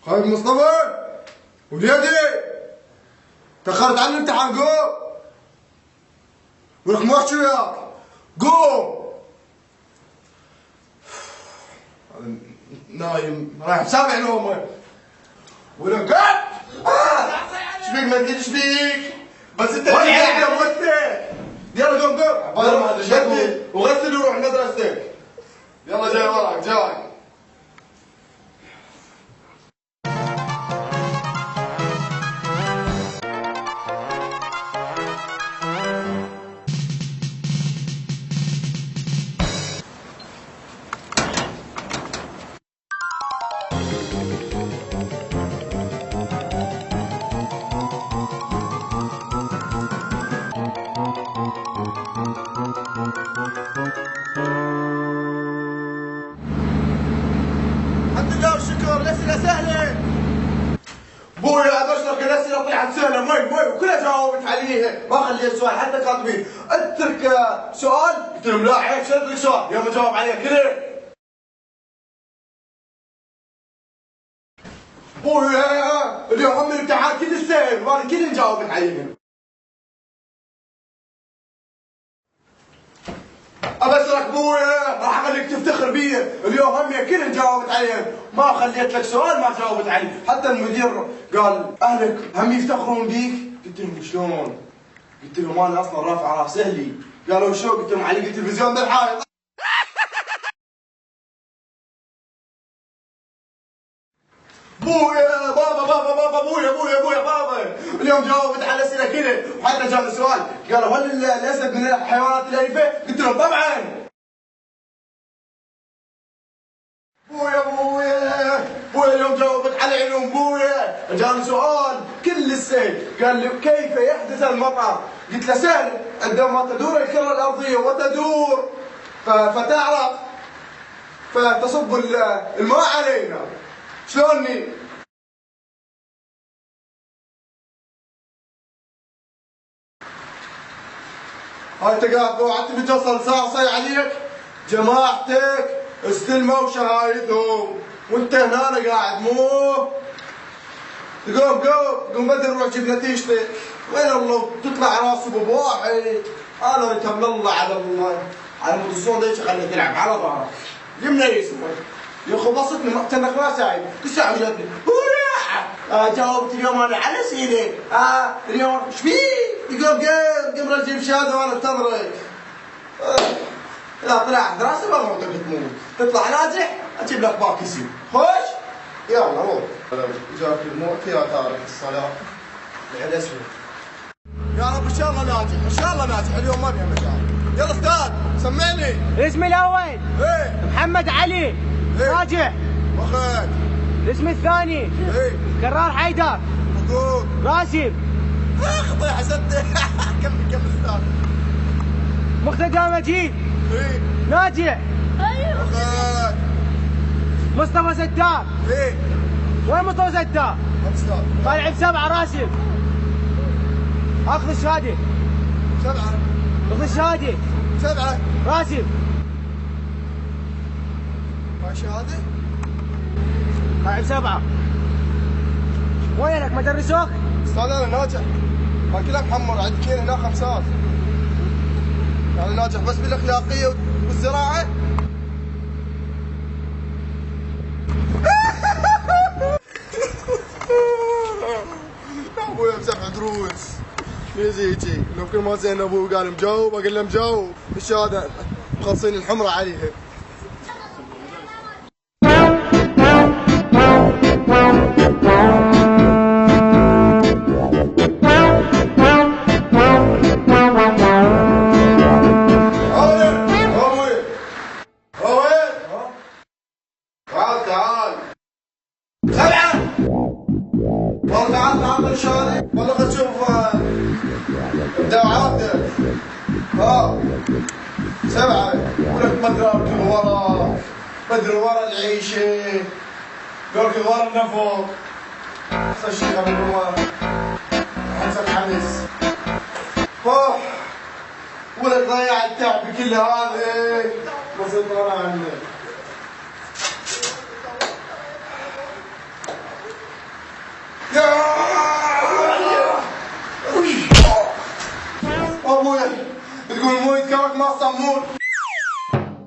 خالد مصطفى وليدي تأخرت عن الامتحان. قوم ولك ما احكي وياك. قوم نايم رايح سامع نومه ولك قاعد. ايش بيك ما تقول ايش بيك؟ بس انت يا موتك. يلا قوم قوم بدل وغسل وروح مدرستك. يلا جاي وراك جاي. الحمد لله والشكر. الاسئله سهله بويا. ابشرك الاسئله طلعت سهله مي وكلها جاوبت عليها ما خليت سؤال حتى كاتبين اترك سؤال. قلت لهم لا عيب شو اترك سؤال يوم اجاوب عليه كله. بويا اليوم هم الامتحان كل سهل وانا كل جاوبت عليهم. ابشرك بويا راح اخليك تفتخر بي. اليوم همي كل جاوبت عليهم ما خليت لك سؤال ما جاوبت عليه. حتى المدير قال اهلك هم يفتخرون بيك. قلت لهم شلون؟ قلت لهم انا اصلا رافع راس اهلي. قالوا شو؟ قلت لهم علي التلفزيون بالحائط. بويا بابا بويا بابا اليوم جاوبت على الاسئله كذا وحتى جاني سؤال قالوا هل الاسد من الحيوانات الاليفه؟ قلت لهم طبعا. بويا اليوم جاوبت على علوم. بويا جاني سؤال كل سهل قال لي كيف يحدث المطر؟ قلت له سهل عندما تدور الكره الارضيه وتدور فتعرق فتصب الماء علينا. شلوني؟ هاي تقاعد وقعدت بتصل ساعة صاير عليك. جماعتك استلموا شهايدهم وانت هنا قاعد مو قوم بدر روح جيب نتيجتك. وين الله تطلع راسه بواحد. انا ركب الله على الموتوسون ليش خليني تلعب على ظهرك. يمنا يسمع يا اخو بسطني كانك ما ساعد. كل ساعه جاتني جاوبت اليوم انا على سيدي. اليوم ايش فيه؟ يقول قم رجيب شهاده وانا انتظرك. اذا طلعت دراسه ما موتك تموت. تطلع ناجح اجيب لك باكسي. خوش يلا روح. جاك الموت يا تارك الصلاه. العيد اسود. يا رب ان شاء الله ناجح ان شاء الله ناجح اليوم ما فيها مشاكل. يلا استاذ سمعني. اسمي الاول ايه محمد علي. إيه؟ ناجح. واخد. الاسم الثاني ايه كرار حيدر. مبروك. راسم. اخطي حسدت. كمل استاذ. مقتدى مجيد. ايه ناجح. واخد. مصطفى ستار. ايه وين مصطفى ستار؟ استاذ طالع ب7 راسم. اخذ الشهاده. 7 اخذ الشهاده. 7 راسم. هاي شهاده؟ طالع ب7. وينك ما درسوك؟ استاذ انا ناجح. ما كلها محمر عندك هنا 5. يعني ناجح بس بالاخلاقيه والزراعه. ابويا ب7 دروس. ليش هيجي؟ لو كل ما زين ابوي قال مجاوب اقول له مجاوب. الشهاده مخلصين الحمره عليها. والله تعال الشهاده والله خل تشوف الدعوات. 7 ولك بدر ورا العيشه. قولك ورا النفق. احسن شيء قبل الرومان. حمزه حمس. ولك ضيع التعب كل هذا. بسيط انا عنك. ابويا بتقول مو يذكرك ما صمون.